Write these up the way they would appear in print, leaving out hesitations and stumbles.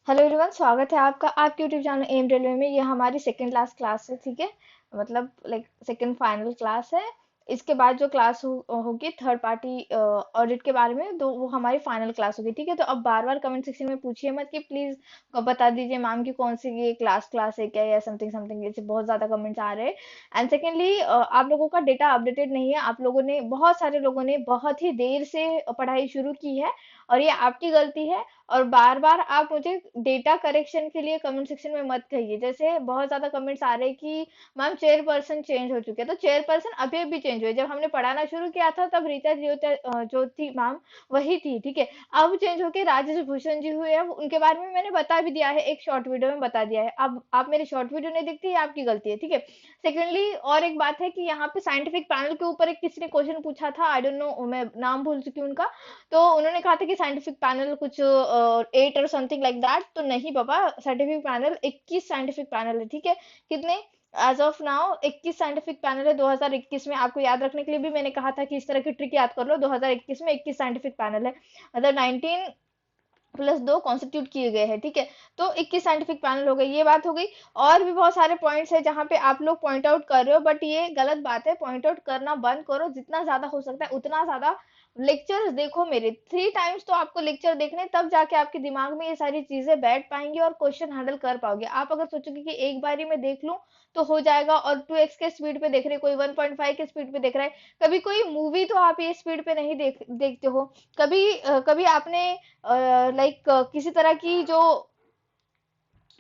Hello everyone, स्वागत है आपका आपके यूट्यूब चैनल एम रेलवे में। ये हमारी सेकंड लास्ट क्लास है, ठीक है। मतलब लाइक सेकंड फाइनल क्लास है। इसके बाद जो क्लास होगी थर्ड पार्टी ऑडिट के बारे में, तो वो हमारी फाइनल क्लास होगी, ठीक है। तो अब बार बार कमेंट सेक्शन में पूछिए मत कि प्लीज बता दीजिए मैम की कौन सी ये क्लास क्लास है क्या, या समथिंग समथिंग, जैसे बहुत ज्यादा कमेंट्स आ रहे हैं। एंड सेकेंडली, आप लोगों का डेटा अपडेटेड नहीं है। आप लोगों ने, बहुत सारे लोगों ने बहुत ही देर से पढ़ाई शुरू की है, और ये आपकी गलती है। और बार बार आप मुझे डेटा करेक्शन के लिए कमेंट सेक्शन में मत कहिए। जैसे बहुत ज्यादा कमेंट्स आ रहे हैं कि मैम चेयरपर्सन चेंज हो चुके हैं, तो चेयरपर्सन अभी अभी चेंज हुए। जब हमने पढ़ाना शुरू किया था तब रीता ज्योति मैम वही थी, ठीक है। अब चेंज होके राजेश भूषण जी हुए हैं, उनके बारे में मैंने बता भी दिया है, एक शॉर्ट वीडियो में बता दिया है। अब आप मेरी शॉर्ट वीडियो नहीं देखती, ये आपकी गलती है, ठीक है। सेकेंडली, और एक बात है कि यहाँ पे साइंटिफिक पैनल के ऊपर एक किसी ने क्वेश्चन पूछा था, आई डोंट नो, मैं नाम भूल चुकी हूँ उनका। तो उन्होंने कहा था कि साइंटिफिक पैनल कुछ 8 और समथिंग लाइक दैट। तो नहीं पापा, साइंटिफिक पैनल 21 साइंटिफिक पैनल है, ठीक है। कितने? As of now 21 scientific panel है 2021 में। आपको याद रखने के लिए भी मैंने कहा था कि इस तरह की ट्रिक याद कर लो। 2021 में 21 साइंटिफिक पैनल है, मतलब 19 प्लस 2 कॉन्स्टिट्यूट किए गए हैं, ठीक है। तो 21 साइंटिफिक पैनल हो गई, ये बात हो गई। और भी बहुत सारे पॉइंट्स है जहाँ पे आप लोग पॉइंट आउट कर रहे हो, बट ये गलत बात है। पॉइंट आउट करना बंद करो, जितना ज्यादा हो सकता है उतना ज्यादा लेक्चर्स देखो मेरे। 3 टाइम्स तो आपको लेक्चर देखने हैं, तब जाके आपके दिमाग में ये सारी चीजें बैठ पाएंगी और क्वेश्चन हैंडल कर पाओगे। आप अगर सोचोगे कि एक बारी में देख लूं तो हो जाएगा, और 2x के स्पीड पे देख रहे, कोई 1.5 के स्पीड पे देख रहा है। कभी कोई मूवी तो आप ये स्पीड पे नहीं देखते हो। कभी आपने लाइक किसी तरह की जो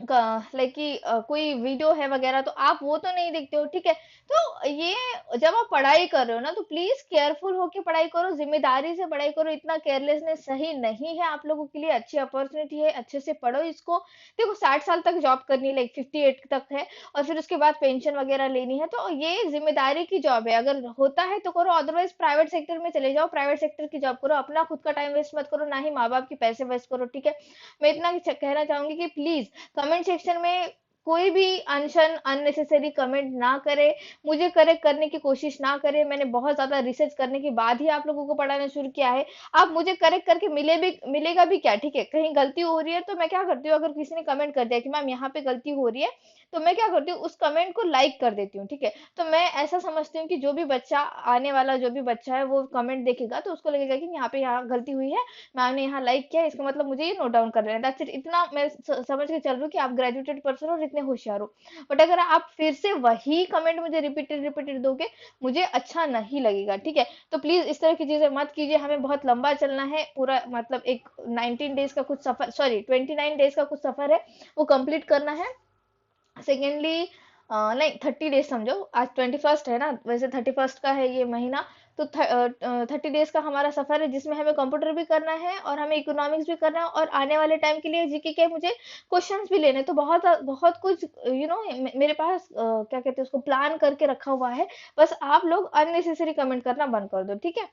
लाइक कि कोई वीडियो है वगैरह, तो आप वो तो नहीं देखते हो, ठीक है। तो ये जब आप पढ़ाई कर रहे हो ना, तो प्लीज केयरफुल होके पढ़ाई करो, जिम्मेदारी से पढ़ाई करो। इतना केयरलेसनेस सही नहीं है आप लोगों के लिए। अच्छी अपॉर्चुनिटी है, अच्छे से पढ़ो इसको। देखो 60 साल तक जॉब करनी है, लाइक 58 तक है, और फिर उसके बाद पेंशन वगैरह लेनी है। तो ये जिम्मेदारी की जॉब है, अगर होता है तो करो, अदरवाइज प्राइवेट सेक्टर में चले जाओ, प्राइवेट सेक्टर की जॉब करो। अपना खुद का टाइम वेस्ट मत करो, ना ही माँ बाप के पैसे वेस्ट करो, ठीक है। मैं इतना कहना चाहूंगी कि प्लीज कमेंट सेक्शन में कोई भी अनशन अननेसेसरी कमेंट ना करे, मुझे करेक्ट करने की कोशिश ना करे। मैंने बहुत ज्यादा रिसर्च करने के बाद ही आप लोगों को पढ़ाना शुरू किया है। आप मुझे करेक्ट करके मिलेगा भी क्या, ठीक है। कहीं गलती हो रही है तो मैं क्या करती हूँ, अगर किसी ने कमेंट कर दिया कि मैम यहाँ पे गलती हो रही है, तो मैं क्या करती हूँ, उस कमेंट को लाइक कर देती हूँ, ठीक है। तो मैं ऐसा समझती हूँ कि जो भी बच्चा, आने वाला जो भी बच्चा है, वो कमेंट देखेगा तो उसको लगेगा कि यहाँ गलती हुई है, मैम ने यहाँ लाइक किया, इसका मतलब मुझे ये नोट डाउन कर लेना है। That's it. इतना मैं समझ के चल रही हूँ कि आप ग्रेजुएटेड पर्सन हो और इतने होशियार हो। बट अगर आप फिर से वही कमेंट मुझे रिपीटेड रिपीटेड दोगे, मुझे अच्छा नहीं लगेगा, ठीक है। तो प्लीज इस तरह की चीजें मत कीजिए। हमें बहुत लंबा चलना है, पूरा मतलब एक 19 डेज का कुछ सफर, सॉरी 29 डेज का कुछ सफर है, वो कंप्लीट करना है। सेकेंडली, नहीं 30 डेज समझो, आज 21 है ना, वैसे 31 का है ये महीना। तो 30 डेज का हमारा सफर है, जिसमें हमें कंप्यूटर भी करना है और हमें इकोनॉमिक्स भी करना है, और आने वाले टाइम के लिए जीके के मुझे क्वेश्चंस भी लेने हैं। तो बहुत बहुत कुछ मेरे पास क्या कहते हैं उसको, प्लान करके रखा हुआ है। बस आप लोग अननेसेसरी कमेंट करना बंद कर दो, ठीक है।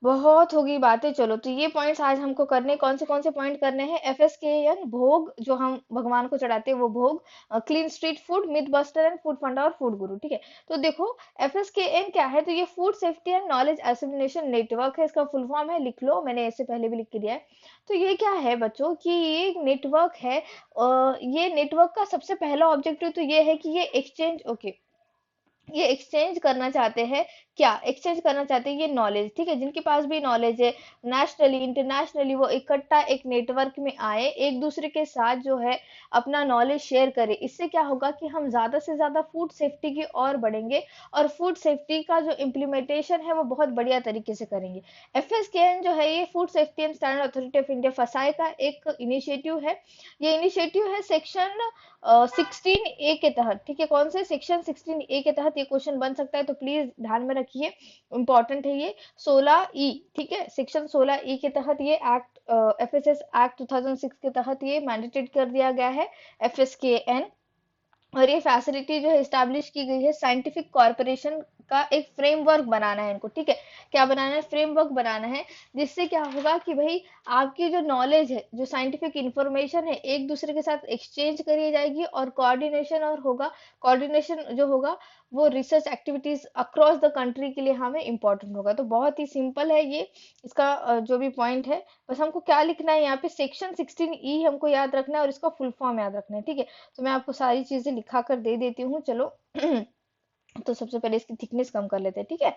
बहुत होगी बातें, चलो। तो ये पॉइंट्स आज हमको करने, कौन से पॉइंट करने हैं? FSKN भोग, जो हम भगवान को चढ़ाते हैं वो भोग, clean street food, myth buster and food फंडा और फूड गुरु, ठीक है। तो देखो FSKN क्या है, तो ये food safety and knowledge dissemination network है। इसका फुल फॉर्म है, लिख लो, मैंने इससे पहले भी लिख के दिया है। तो ये क्या है बच्चों, कि ये एक नेटवर्क है। ये नेटवर्क का सबसे पहला ऑब्जेक्टिव तो ये है कि ये एक्सचेंज, ओके, ये एक्सचेंज करना चाहते हैं। क्या एक्सचेंज करना चाहते हैं? ये नॉलेज, ठीक है। जिनके पास भी नॉलेज है, नेशनली इंटरनेशनली, वो इकट्ठा एक नेटवर्क में आए, एक दूसरे के साथ जो है अपना नॉलेज शेयर करें। इससे क्या होगा कि हम ज्यादा से ज्यादा फूड सेफ्टी की ओर बढ़ेंगे, और फूड सेफ्टी का जो इम्प्लीमेंटेशन है वो बहुत बढ़िया तरीके से करेंगे। FSKN जो है, ये food safety and standard authority of India फसाई का एक इनिशिएटिव है। ये इनिशिएटिव है सेक्शन 16A के तहत, ठीक है। कौन से? सेक्शन 16A के तहत ये क्वेश्चन बन सकता है, तो प्लीज ध्यान में रखिए, इंपॉर्टेंट है ये। 16E, ठीक है, सेक्शन 16E के तहत ये एक्ट, FSS एक्ट 2006 के तहत ये मैंडेटेड कर दिया गया है, FSKN। और ये फैसिलिटी जो है इस्टेब्लिश की गई है साइंटिफिक कॉर्पोरेशन का एक फ्रेमवर्क बनाना है इनको, ठीक है। क्या बनाना है? फ्रेमवर्क बनाना है, जिससे क्या होगा कि भाई आपकी जो नॉलेज है, जो साइंटिफिक इंफॉर्मेशन है, एक दूसरे के साथ एक्सचेंज करी जाएगी और कोऑर्डिनेशन और होगा। कोऑर्डिनेशन जो होगा वो research activities across the country के लिए हमें इम्पोर्टेंट होगा। तो बहुत ही सिंपल है ये, इसका जो भी पॉइंट है, बस हमको क्या लिखना है यहाँ पे, सेक्शन 16E हमको याद रखना है और इसका फुल फॉर्म याद रखना है, ठीक है। तो मैं आपको सारी चीजें लिखा कर दे देती हूँ, चलो। तो सबसे पहले इसकी थिकनेस कम कर लेते हैं, ठीक है।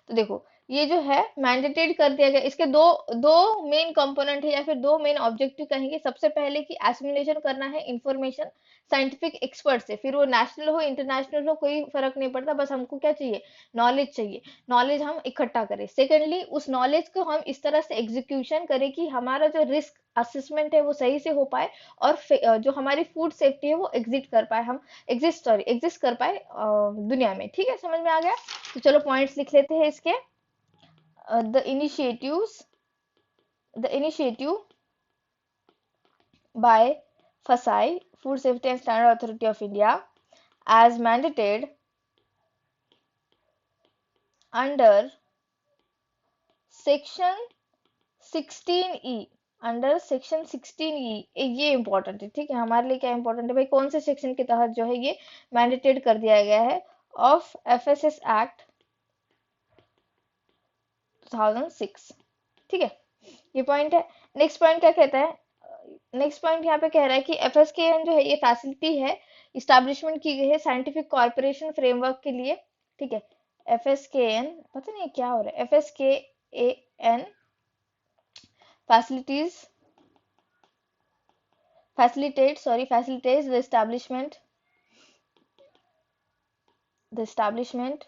तो देखो, ये जो है मैंडेटेड कर दिया गया, इसके दो दो मेन कंपोनेंट है या फिर दो मेन ऑब्जेक्टिव कहेंगे। सबसे पहले कि एसिमुलेशन करना है इंफॉर्मेशन साइंटिफिक एक्सपर्ट से, फिर वो नेशनल हो इंटरनेशनल हो कोई फर्क नहीं पड़ता, बस हमको क्या चाहिए, नॉलेज चाहिए। नॉलेज हम इकट्ठा करें। सेकेंडली, उस नॉलेज को हम इस तरह से एग्जीक्यूशन करें कि हमारा जो रिस्क असेसमेंट है वो सही से हो पाए, और जो हमारी फूड सेफ्टी है वो एग्जिट कर पाए, हम एग्जिस्ट कर पाए दुनिया में, ठीक है। समझ में आ गया? तो चलो पॉइंट्स लिख लेते हैं इसके। The initiative by FSSAI, Food Safety and Standard Authority of India, as mandated under section 16E, under section 16E। ये इंपॉर्टेंट है, ठीक है। हमारे लिए क्या इंपॉर्टेंट है भाई, कौन से सेक्शन के तहत जो है ये मैंडेटेड कर दिया गया है, ऑफ FSS एक्ट 2006, ठीक है। ये पॉइंट है। नेक्स्ट पॉइंट क्या कहता है? नेक्स्ट पॉइंट यहाँ पे कह रहा है कि FSKN जो है ये फैसिलिटी है, इस्टेब्लिशमेंट की गई है साइंटिफिक कॉर्पोरेशन फ्रेमवर्क के लिए, ठीक है। FSKN, पता नहीं क्या हो रहा है, FSKAN facilitates the establishment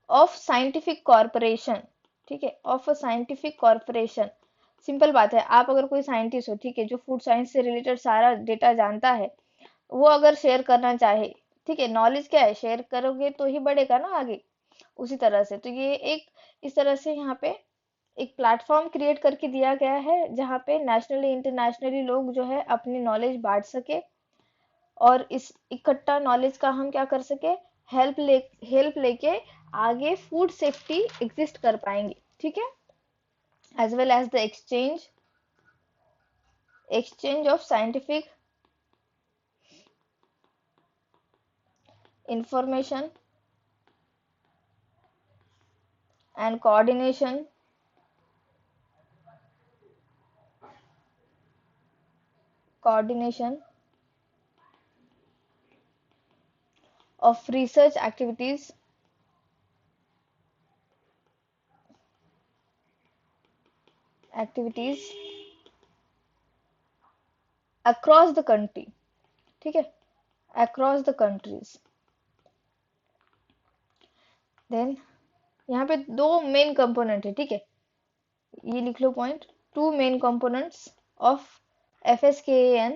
of scientific corporation, ठीक है, of a scientific corporation. Simple बात है, आप अगर कोई साइंटिस्ट हो, ठीक है, जो फूड साइंस से रिलेटेड सारा डेटा जानता है, वो अगर शेयर करना चाहे, ठीक है, नॉलेज क्या है, शेयर करोगे तो ही बढ़ेगा ना आगे, उसी तरह से। तो ये एक इस तरह से यहाँ पे एक प्लेटफॉर्म क्रिएट करके दिया गया है, जहाँ पे नेशनली इंटरनेशनली लोग जो है अपनी नॉलेज बांट सके, और इस इकट्ठा नॉलेज का हम क्या कर सके, हेल्प लेके आगे फूड सेफ्टी एग्जिस्ट कर पाएंगे, ठीक है। As well as the exchange of scientific information and coordination of research activities across the country, ठीक है, across the countries। देन यहाँ पे दो मेन कंपोनेंट है, ठीक है, ये लिख लो point. Two main components of FSKAN,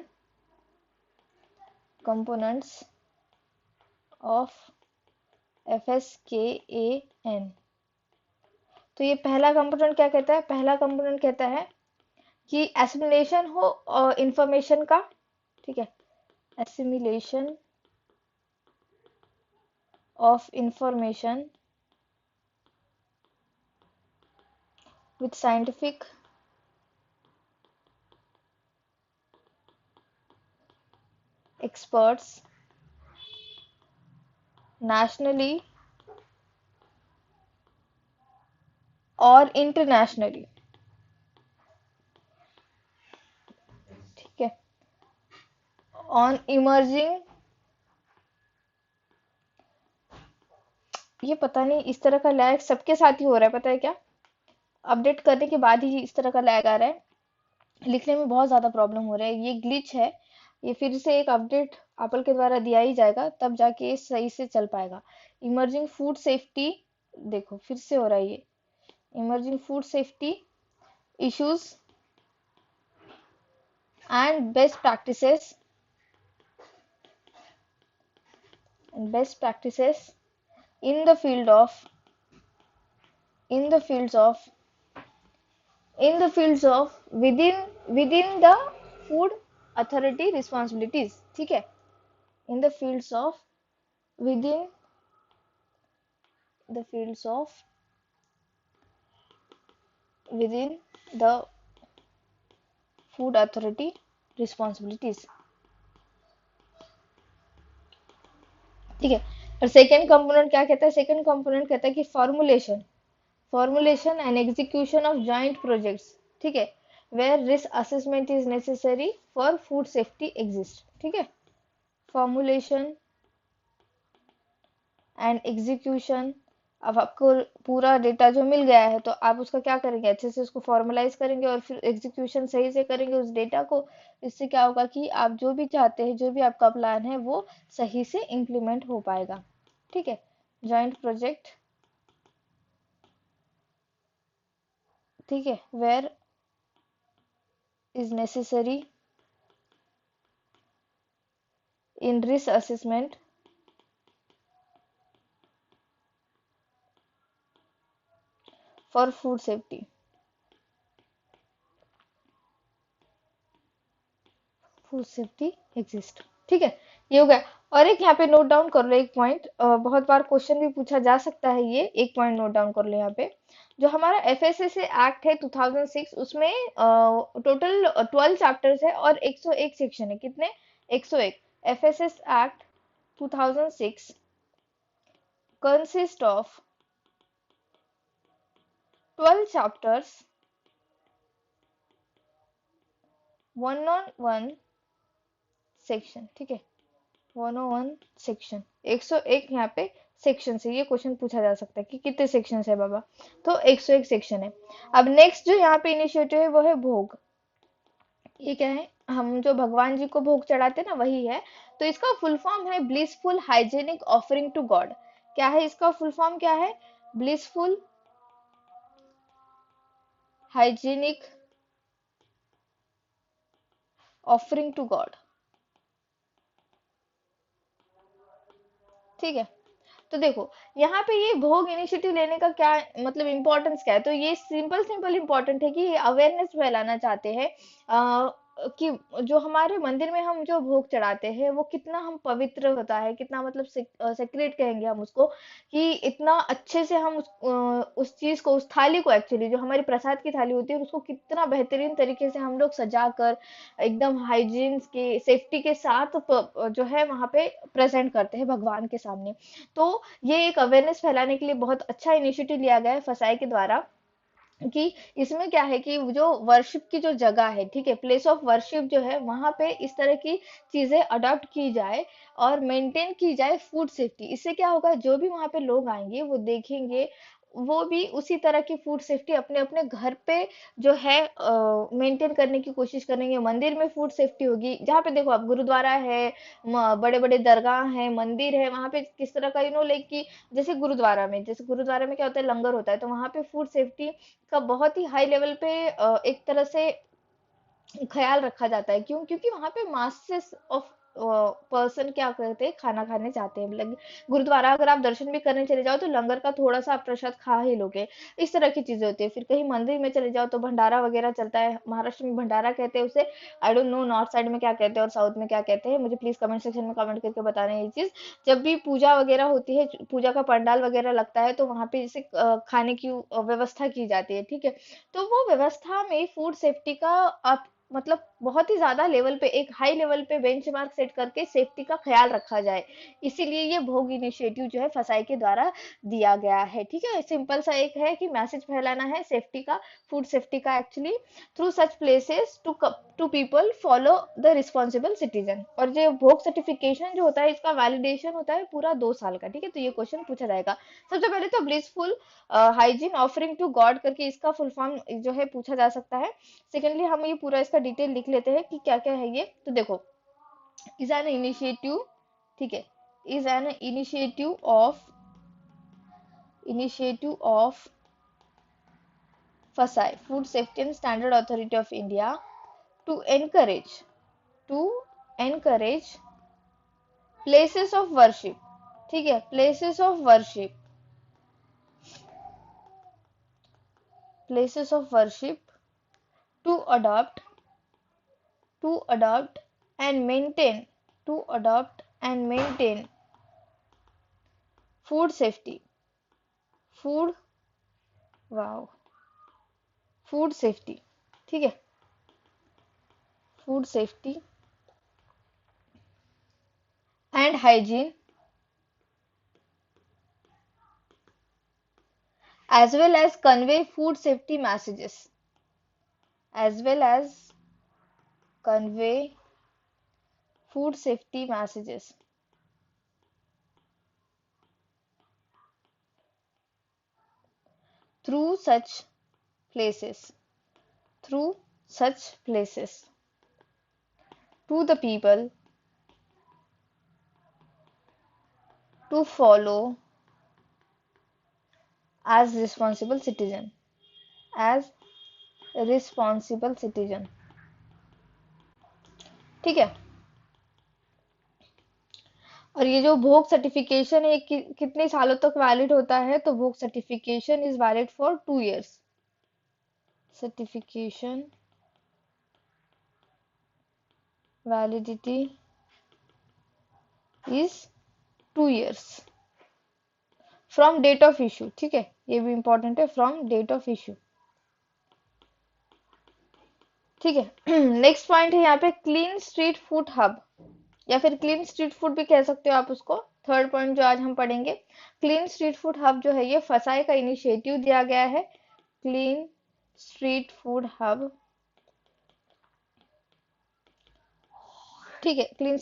components of FSKAN। तो ये पहला कंपोनेंट क्या कहता है? पहला कंपोनेंट कहता है कि एसिमुलेशन हो इंफॉर्मेशन का, ठीक है, assimilation of information with scientific experts nationally और इंटरनेशनली, ठीक है, ऑन इमर्जिंग, ये पता नहीं इस तरह का लैग सबके साथ ही हो रहा है, पता है क्या, अपडेट करने के बाद ही इस तरह का लैग आ रहा है, लिखने में बहुत ज़्यादा प्रॉब्लम हो रहा है, ये ग्लिच है। ये फिर से एक अपडेट एप्पल के द्वारा दिया ही जाएगा, तब जाके ये सही से चल पाएगा। इमर्जिंग फूड सेफ्टी, देखो फिर से हो रहा है ये, emerging food safety issues and best practices in the field of in the fields of within the food authority responsibilities, ठीक है, in the fields of within the fields of within the food authority responsibilities. ठीक है। और second component क्या कहता है, second component कहता है कि formulation and execution of joint projects, ठीक है, where risk assessment is necessary for food safety exist, ठीक है। फॉर्मुलेशन एंड एग्जीक्यूशन, अब आपको पूरा डेटा जो मिल गया है तो आप उसका क्या करेंगे, अच्छे से उसको फॉर्मलाइज करेंगे और फिर एग्जीक्यूशन सही से करेंगे उस डेटा को। इससे क्या होगा कि आप जो भी चाहते हैं, जो भी आपका प्लान है वो सही से इम्प्लीमेंट हो पाएगा, ठीक है। जॉइंट प्रोजेक्ट, ठीक है, where is necessary in risk assessment for food safety, food safety exist, ठीक है। ये हो गया। और एक यहाँ पे नोट डाउन कर लो, एक पॉइंट बहुत बार क्वेश्चन भी पूछा जा सकता है, ये एक पॉइंट नोट डाउन कर लो यहाँ पे। जो हमारा एफएसएसए एक्ट है 2006, उसमें टोटल 12 चैप्टर्स है और 101 सेक्शन है। कितने? 101। FSS act 2006 consist of 12 chapters, 101 section, ठीक है। 101 सेक्शन, 101 यहाँ पे सेक्शन से ये क्वेश्चन पूछा जा सकता है कि कितने सेक्शन है बाबा, तो 101 सेक्शन है। अब नेक्स्ट जो यहाँ पे इनिशिएटिव है वो है भोग। ये क्या है, हम जो भगवान जी को भोग चढ़ाते हैं ना, वही है। तो इसका फुल फॉर्म है blissful hygienic offering to God. क्या है इसका फुल फॉर्म, क्या है? Blissful hygienic offering to God, ठीक है। तो देखो यहाँ पे ये भोग इनिशिएटिव लेने का क्या मतलब इम्पोर्टेंस क्या है, तो ये सिंपल सिंपल इम्पोर्टेंट है कि ये अवेयरनेस फैलाना चाहते हैं कि जो हमारे मंदिर में हम जो भोग चढ़ाते हैं वो कितना हम पवित्र होता है, कितना मतलब सेक्रेट कहेंगे हम उसको, कि इतना अच्छे से हम उस चीज को, उस थाली को, एक्चुअली जो हमारी प्रसाद की थाली होती है उसको कितना बेहतरीन तरीके से हम लोग सजा कर एकदम हाइजीन के, सेफ्टी के साथ जो है वहां पे प्रेजेंट करते हैं भगवान के सामने। तो ये एक अवेयरनेस फैलाने के लिए बहुत अच्छा इनिशिएटिव लिया गया है फसाई के द्वारा, कि इसमें क्या है कि जो वर्शिप की जो जगह है, ठीक है, प्लेस ऑफ वर्शिप जो है वहां पे इस तरह की चीजें अडॉप्ट की जाए और मेंटेन की जाए फूड सेफ्टी। इससे क्या होगा, जो भी वहां पे लोग आएंगे वो देखेंगे, वो भी उसी तरह की फूड सेफ्टी अपने अपने घर पे जो है मेंटेन करने की कोशिश करेंगे। मंदिर में फूड सेफ्टी होगी, जहाँ पे देखो आप गुरुद्वारा है, बड़े बड़े दरगाह है, मंदिर है, वहां पे किस तरह का लाइक कि जैसे गुरुद्वारा में क्या होता है, लंगर होता है, तो वहां पे फूड सेफ्टी का बहुत ही हाई लेवल पे एक तरह से ख्याल रखा जाता है। क्यों? क्योंकि वहां पे मासेस ऑफ पर्सन क्या करते हैं, खाना खाने जाते हैं। मतलब गुरुद्वारा अगर आप दर्शन भी करने चले जाओ तो लंगर का थोड़ा सा आप प्रसाद खा ही लोगे, इस तरह की चीजें होती है। फिर कहीं मंदिर में चले जाओ तो भंडारा वगैरह चलता है, महाराष्ट्र में भंडारा कहते हैं उसे, I don't know north side में क्या कहते हैं और साउथ में क्या कहते हैं, मुझे प्लीज कमेंट सेक्शन में कमेंट करके बताना ये चीज। जब भी पूजा वगैरह होती है, पूजा का पंडाल वगैरह लगता है, तो वहां पे जैसे खाने की व्यवस्था की जाती है, ठीक है। तो वो व्यवस्था में फूड सेफ्टी का आप मतलब बहुत ही ज्यादा लेवल पे, एक हाई लेवल पे बेंचमार्क सेट करके सेफ्टी का ख्याल रखा जाए, इसीलिए ये भोग इनिशिएटिव जो है फसाई के द्वारा दिया गया है, ठीक है। सिंपल सा एक है कि मैसेज फैलाना है सेफ्टी का, फूड सेफ्टी का actually, through such places to people follow the responsible citizen. और जो भोग सर्टिफिकेशन जो होता है, इसका वैलिडेशन होता है पूरा 2 साल का, ठीक है। तो ये क्वेश्चन पूछा जाएगा। सबसे पहले तो blissful hygiene offering to God करके इसका फुल फॉर्म जो है पूछा जा सकता है। सेकेंडली हम ये पूरा इसका डिटेल लिख लेते हैं कि क्या क्या है ये। तो देखो, इज एन इनिशिएटिव, ठीक है, is an initiative of FSSAI, food safety and standard authority of India, to encourage places of worship, ठीक है, places of worship to adopt to adopt and maintain food safety, food, wow, food safety, ठीक है, food safety and hygiene as well as convey food safety messages, as well as convey food safety messages through such places, through such places to the people to follow as responsible citizen, as responsible citizen, ठीक है। और ये जो भोग certification है कितने सालों तक वैलिड होता है, तो भोग certification is valid for 2 years, certification validity is 2 years from date of issue, ठीक है, ये भी इंपॉर्टेंट है, फ्रॉम डेट ऑफ इशू, ठीक है। नेक्स्ट पॉइंट है यहाँ पे क्लीन स्ट्रीट फूड हब, या फिर क्लीन स्ट्रीट फूड भी कह सकते हो आप उसको। थर्ड पॉइंट जो आज हम पढ़ेंगे, क्लीन स्ट्रीट फूड हब जो है ये फसाई का इनिशिएटिव दिया गया है, क्लीन स्ट्रीट फूड हब, ठीक है, क्लीन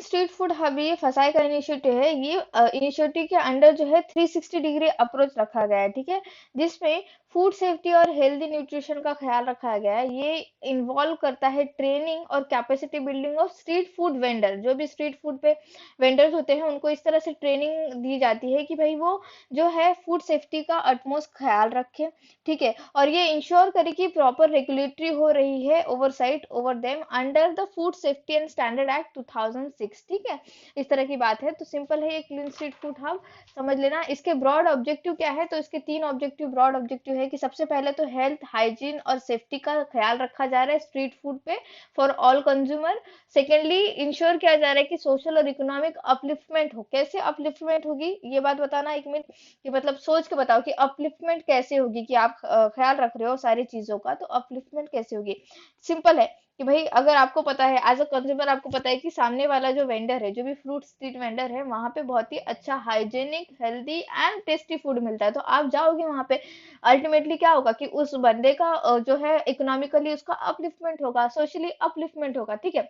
स्ट्रीट फूड हब ये फसाई का इनिशिएटिव है। ये इनिशिएटिव के अंडर जो है 360 डिग्री अप्रोच रखा गया है, ठीक है, जिसमें फूड सेफ्टी और हेल्दी न्यूट्रिशन का ख्याल रखा गया है। ये इन्वॉल्व करता है ट्रेनिंग और capacity building of street food vendor. जो भी स्ट्रीट फूड पे वेंडर्स होते हैं उनको इस तरह से ट्रेनिंग दी जाती है कि भाई वो जो है फूड सेफ्टी का अटमोस्ट ख्याल रखे, ठीक है, और ये इंश्योर करे कि प्रॉपर रेगुलेटरी हो रही है oversight over them under the food safety and standard act 2006, ठीक है, इस तरह की बात है। तो सिंपल है ये क्लीन स्ट्रीट फूड हब, समझ लेना। इसके ब्रॉड ऑब्जेक्टिव क्या है, तो इसके 3 ऑब्जेक्टिव, ब्रॉड ऑब्जेक्टिव है कि सबसे पहले तो हेल्थ, हाइजीन और सेफ्टी का ख्याल रखा जा रहा है स्ट्रीट फूड पे for all consumer. Secondly, ensure किया जा रहा है कि सोशल और इकोनॉमिक अपलिफ्टमेंट हो। कैसे अपलिफ्टमेंट होगी ये बात बताना 1 मिनट, कि मतलब सोच के बताओ कि अपलिफ्टमेंट कैसे होगी, कि आप ख्याल रख रहे हो सारी चीजों का, तो अपलिफ्टमेंट कैसे होगी। सिंपल है कि भाई अगर आपको पता है एज अ कंज्यूमर, आपको पता है कि सामने वाला जो वेंडर है, जो भी फ्रूट स्ट्रीट वेंडर है, वहां पे बहुत ही अच्छा hygienic, healthy and tasty food मिलता है, तो आप जाओगे वहां पे। अल्टीमेटली क्या होगा कि उस बंदे का जो है इकोनॉमिकली उसका अपलिफ्टमेंट होगा, सोशली अपलिफ्टमेंट होगा, ठीक है,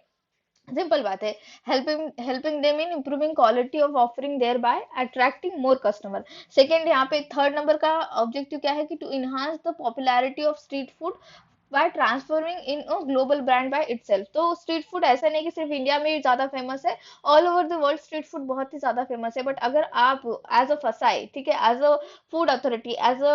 सिंपल बात है। Helping them in improving quality of offering their by attracting more customer. Second, यहाँ पे थर्ड नंबर का ऑब्जेक्टिव क्या है कि to enhance the popularity of street food by transforming in a global brand by itself. तो street food ऐसा नहीं कि सिर्फ इंडिया में ही ज्यादा फेमस है, all over the world street food बहुत ही ज्यादा फेमस है। बट अगर आप एज अ फसाई, ठीक है, as a food authority, as a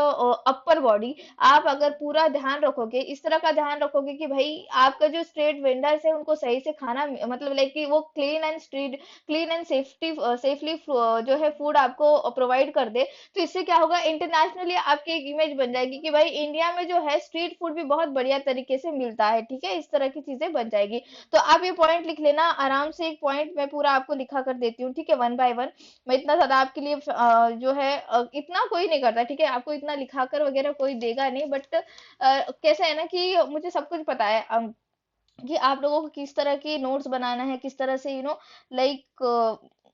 upper body, आप अगर पूरा ध्यान रखोगे, इस तरह का ध्यान रखोगे कि भाई आपका जो स्ट्रीट वेंडर्स है उनको सही से खाना, मतलब लाइक कि वो क्लीन एंड सेफली जो है फूड आपको प्रोवाइड कर दे, तो इससे क्या होगा, इंटरनेशनली आपकी एक इमेज बन जाएगी कि भाई इंडिया में जो है स्ट्रीट फूड भी बहुत बढ़िया तरीके से मिलता है, ठीक है, इस तरह की चीजें बन जाएगी। तो आप ये पॉइंट लिख लेना आराम से, एक पॉइंट मैं पूरा आपको लिखा कर देती हूँ, ठीक है, 1 by 1। मैं इतना ज्यादा आपके लिए जो है इतना कोई नहीं करता, ठीक है, आपको इतना लिखा कर वगैरह कोई देगा नहीं, बट कैसा है ना कि मुझे सब कुछ पता है, कि आप लोगों को किस तरह की नोट्स बनाना है, किस तरह से लाइक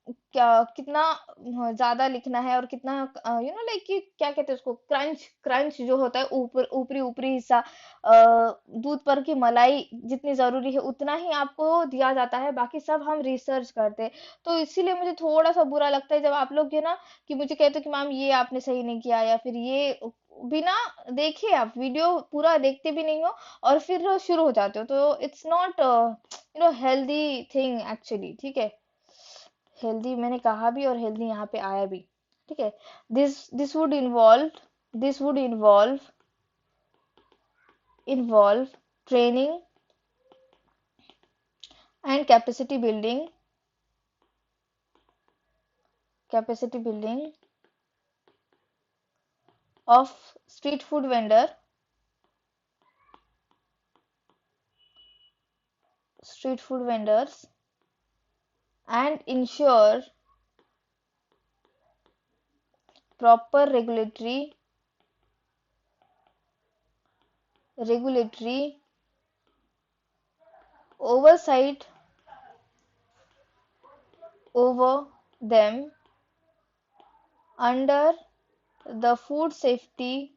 क्या कितना ज्यादा लिखना है, और कितना लाइक कि क्या कहते हैं उसको, क्रंच क्रंच जो होता है, ऊपर ऊपरी ऊपरी हिस्सा, दूध पर की मलाई जितनी जरूरी है उतना ही आपको दिया जाता है, बाकी सब हम रिसर्च करते हैं। तो इसीलिए मुझे थोड़ा सा बुरा लगता है जब आप लोग ये ना, कि मुझे कहते हो कि मैम ये आपने सही नहीं किया, या फिर ये बिना देखे आप वीडियो पूरा देखते भी नहीं हो और फिर शुरू हो जाते हो, तो it's not healthy thing actually, ठीक है। हेल्दी मैंने कहा भी और हेल्दी यहाँ पे आया भी, ठीक है। This would involve training and capacity building of street food vendors and ensure proper regulatory oversight over them under the Food Safety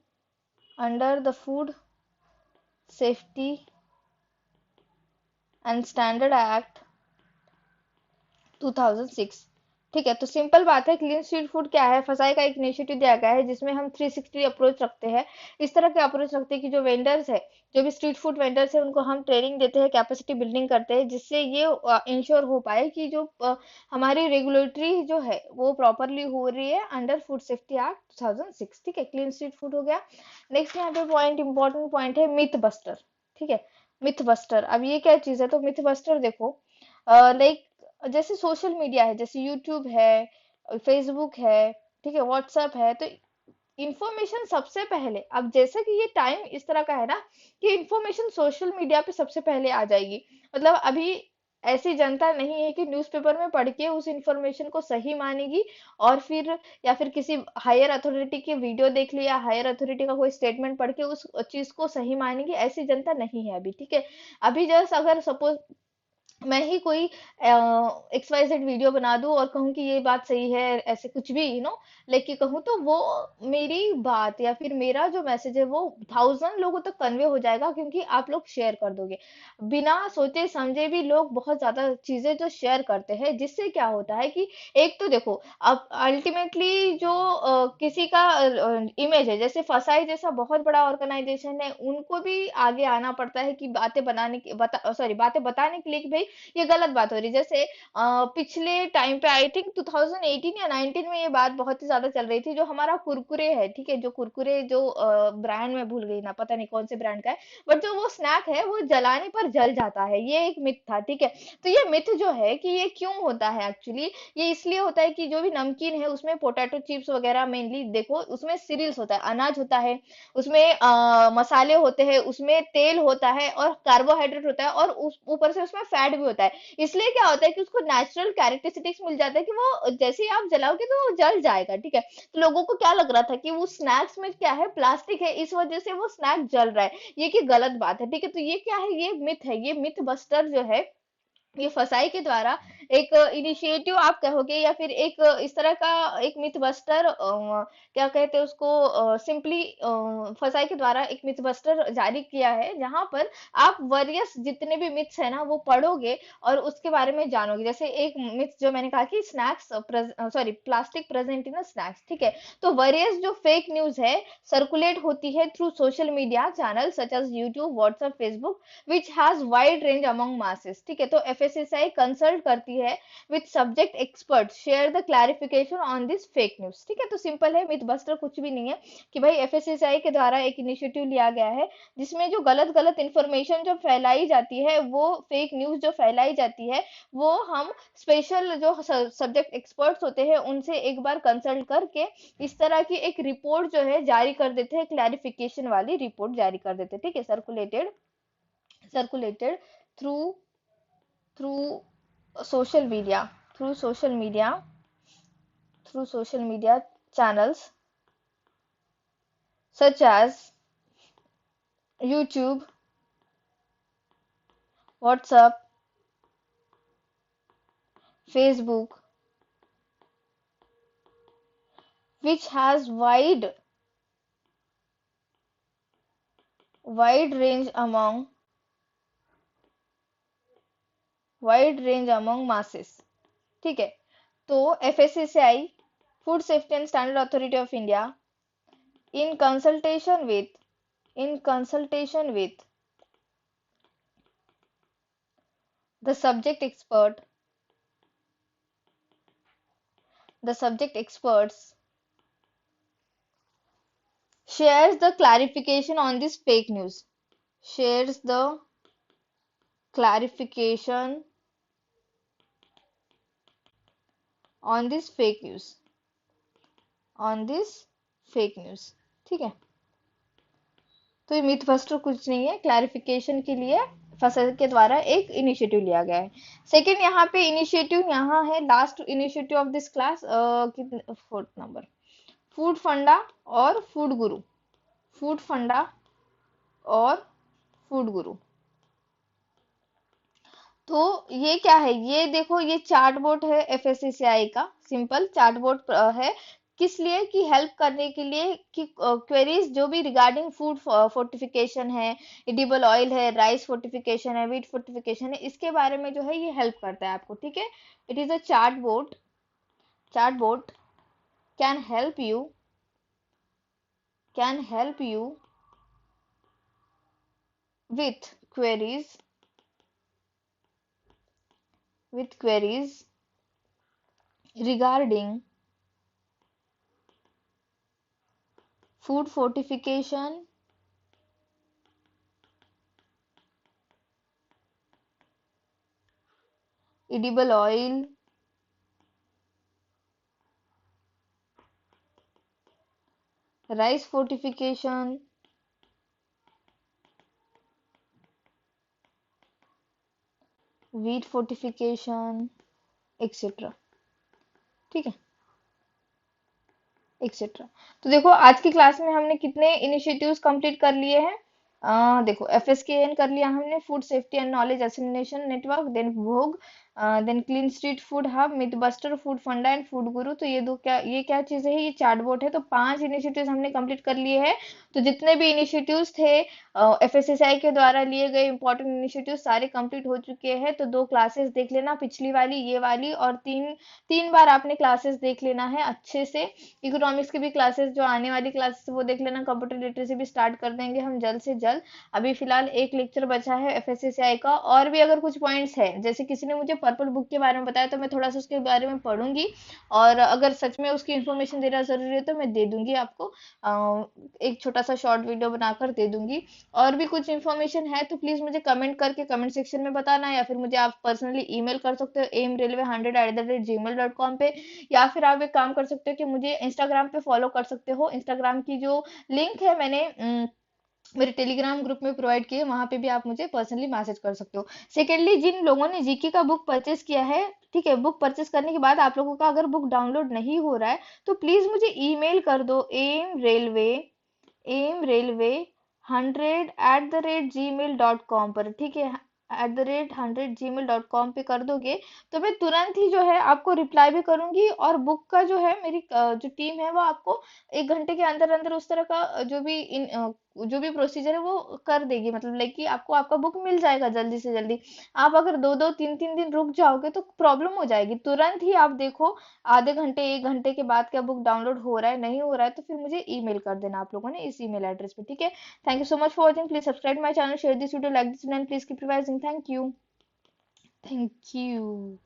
and Standard Act 2006। ठीक है, तो सिंपल बात है, क्लीन स्ट्रीट फूड क्या है, फसाई का एक इनिशिएटिव दिया गया है जिसमें हम 360 अप्रोच रखते हैं। इस तरह के अप्रोच रखते हैं कि जो वेंडर्स है, जो भी स्ट्रीट फूड वेंडर्स है, उनको हम ट्रेनिंग देते हैं, कैपेसिटी बिल्डिंग करते हैं, जिससे ये इंश्योर हो पाए कि जो हमारी रेगुलेटरी जो है वो प्रॉपरली हो रही है अंडर फूड सेफ्टी एक्ट 2006। ठीक है, क्लीन स्ट्रीट फूड हो गया। नेक्स्ट यहाँ पे पॉइंट, इंपॉर्टेंट पॉइंट है मिथ बस्टर। ठीक है, मिथ बस्टर, अब ये क्या चीज है, तो मिथ बस्टर देखो, लाइक जैसे सोशल मीडिया है, जैसे यूट्यूब है, फेसबुक है, ठीक है, व्हाट्सएप है, तो इंफॉर्मेशन सबसे पहले, अब जैसे कि ये टाइम इस तरह का है ना कि इंफॉर्मेशन सोशल मीडिया पे सबसे पहले आ जाएगी। मतलब अभी ऐसी जनता नहीं है कि न्यूज़पेपर में पढ़ के उस इंफॉर्मेशन को सही मानेगी और फिर, या फिर किसी हायर अथॉरिटी की वीडियो देख लिया, हायर अथॉरिटी का कोई स्टेटमेंट पढ़ के उस चीज को सही मानेगी, ऐसी जनता नहीं है अभी। ठीक है, अभी जस्ट अगर सपोज मैं ही कोई एक्स वाई जेड वीडियो बना दूं और कहूं कि ये बात सही है, ऐसे कुछ भी लेके कहूं, तो वो मेरी बात या फिर मेरा जो मैसेज है वो 1000 लोगों तक कन्वे हो जाएगा, क्योंकि आप लोग शेयर कर दोगे बिना सोचे समझे भी। लोग बहुत ज्यादा चीजें जो शेयर करते हैं, जिससे क्या होता है कि एक तो देखो, अब अल्टीमेटली जो किसी का इमेज है, जैसे फसाई जैसा बहुत बड़ा ऑर्गेनाइजेशन है, उनको भी आगे आना पड़ता है कि बातें बनाने की सॉरी बातें बताने के लिए कि भाई ये गलत बात हो रही है। जैसे पिछले टाइम पे आई थिंक 2018 या 19 में ये बात बहुत ही ज्यादा चल रही थी, जो हमारा कुरकुरे है, ठीक है, जो कुरकुरे जो ब्रांड में भूल गई ना, पता नहीं कौन से ब्रांड का है, बट जो वो स्नैक है वो जलाने पर जल जाता है, ये एक मिथ था। ठीक है, तो ये मिथ जो है कि ये क्यों होता है एक्चुअली, ये इसलिए होता है कि जो भी नमकीन है उसमें पोटैटो चिप्स वगैरह, मेनली देखो उसमें सीरियल्स होता है, अनाज होता है, उसमें मसाले होते हैं, उसमें तेल होता है और कार्बोहाइड्रेट होता है, और उस ऊपर से उसमें फैट भी होता है। इसलिए क्या होता है कि उसको नेचुरल कैरेक्टरिस्टिक्स मिल जाता है कि वो जैसे ही आप जलाओगे तो वो जल जाएगा। ठीक है, तो लोगों को क्या लग रहा था कि वो स्नैक्स में क्या है, प्लास्टिक है, इस वजह से वो स्नैक जल रहा है, ये की गलत बात है। ठीक है, तो ये क्या है, ये मिथ है, ये मिथ बस्टर जो है, ये फसाई के द्वारा एक इनिशिएटिव आप कहोगे, या फिर एक इस तरह का एक मिथ बस्टर, क्या कहते हैं उसको, सिंपली फसाई के द्वारा एक मिथ बस्टर जारी किया है, जहां पर आप वरियस जितने भी मिथ्स है ना वो पढ़ोगे और उसके बारे में जानोगे। जैसे एक मिथ जो मैंने कहा कि snacks, sorry plastic present in snacks. ठीक है, तो वरियस जो फेक न्यूज है सर्कुलेट होती है through social media channel such as YouTube, WhatsApp, Facebook, which has wide range among masses। ठीक है, तो एफएसएसआई कंसल्ट करती है with subject expert, share the clarification on this fake news. ठीक है, तो सिंपल है, मिथ बस्टर कुछ भी नहीं है कि भाई एफएसएसआई के द्वारा एक इनिशिएटिव लिया गया है जिसमें जो गलत गलत इंफॉर्मेशन जो फैलाई जाती है, वो फेक न्यूज जो फैलाई जाती है, वो हम स्पेशल जो सब्जेक्ट एक्सपर्ट्स होते हैं उनसे एक बार कंसल्ट करके इस तरह की एक रिपोर्ट जो है जारी कर देते हैं, क्लैरिफिकेशन वाली रिपोर्ट जारी कर देते हैं। ठीक है, circulated through through social media, through social media, through social media channels such as YouTube, WhatsApp, Facebook, which has wide range among masses। ठीक है, तो FSSI, food safety and standard authority of India, in consultation with in consultation with the subject experts shares the clarification on this fake news, shares the clarification on this fake news, on this fake news। ठीक है, तो ये myth buster कुछ नहीं है, clarification के लिए फसल के द्वारा एक इनिशिएटिव लिया गया है। सेकंड यहाँ पे इनिशिएटिव यहाँ है, last initiative of this class, fourth food फंडा और फूड गुरु, फूड फंडा और फूड गुरु। तो ये क्या है, ये देखो ये चार्टबोर्ड है एफएससीआई का, सिंपल चार्टबोर्ड है। किस लिए, कि हेल्प करने के लिए कि क्वेरीज जो भी रिगार्डिंग फूड फोर्टिफिकेशन है, एडिबल ऑयल है, राइस फोर्टिफिकेशन है, वीट फोर्टिफिकेशन है, इसके बारे में जो है ये हेल्प करता है आपको, ठीक है। It is a chatbot, chatbot can help you, can help you with queries, with queries regarding food fortification, edible oil, rice fortification, wheat fortification, etc. ठीक है, एक्सेट्रा। तो देखो आज की क्लास में हमने कितने इनिशिएटिव्स कंप्लीट कर लिए हैं। देखो एफएसकेएन कर लिया हमने, food safety and knowledge dissemination network, then Bhog, then clean street food hub, myth buster, food funda and food guru. तो ये दो क्या, ये क्या चीजें है, ये चार्टबोर्ड है। तो 5 इनिशिएटिव्स हमने कंप्लीट कर लिए हैं। तो जितने भी इनिशिएटिव्स थे एफएसएसआई के द्वारा लिए गए इंपॉर्टेंट इनिशिएटिव सारे कंप्लीट हो चुके हैं। तो 2 क्लासेस देख लेना, पिछली वाली, ये वाली, और तीन तीन बार आपने क्लासेस देख लेना है अच्छे से। इकोनॉमिक्स की भी क्लासेस जो आने वाली क्लासेस वो देख लेना, कंप्यूटर लिटरेसी भी स्टार्ट कर देंगे हम जल्द से जल्द। अभी फिलहाल एक लेक्चर बचा है एफएससीआई का। और भी अगर कुछ पॉइंट्स है, जैसे किसी ने मुझे पर्पल बुक के बारे में बताया, तो मैं थोड़ा सा उसके बारे में पढ़ूंगी, और अगर सच में उसकी इन्फॉर्मेशन देना जरूरी है तो मैं दे दूंगी आपको, एक छोटा सा शॉर्ट वीडियो बनाकर दे दूंगी। और भी कुछ इन्फॉर्मेशन है तो प्लीज मुझे कमेंट करके कमेंट सेक्शन में बताना, या फिर मुझे आप पर्सनली ईमेल कर सकते हो aimrailway100@gmail.com पे। या फिर आप एक काम कर सकते हो कि मुझे इंस्टाग्राम पे फॉलो कर सकते हो। इंस्टाग्राम की जो लिंक है मैंने मेरे टेलीग्राम ग्रुप में प्रोवाइड किए, वहां पे भी आप मुझे पर्सनली मैसेज कर सकते हो। सेकेंडली, जिन लोगों ने जीके का बुक परचेज किया है, ठीक है, बुक परचेज करने के बाद आप लोगों का अगर बुक डाउनलोड नहीं हो रहा है तो प्लीज मुझे ईमेल कर दो aimrailway100@gmail.com पर, ठीक है, @100 gmail.com पे कर दोगे तो मैं तुरंत ही जो है आपको रिप्लाई भी करूंगी। और बुक का जो है मेरी जो टीम है वो आपको 1 घंटे के अंदर अंदर उस तरह का जो भी प्रोसीजर है वो कर देगी, मतलब लाइक कि आपको आपका बुक मिल जाएगा जल्दी से जल्दी। आप अगर 2-2 3-3 दिन रुक जाओगे तो प्रॉब्लम हो जाएगी। तुरंत ही आप देखो, आधे घंटे 1 घंटे के बाद क्या बुक डाउनलोड हो रहा है नहीं हो रहा है, तो फिर मुझे ईमेल कर देना आप लोगों ने इस ईमेल एड्रेस पे, ठीक है। Thank you so much for watching, please subscribe my channel, share this video, like this and please keep revising. Thank you, thank you.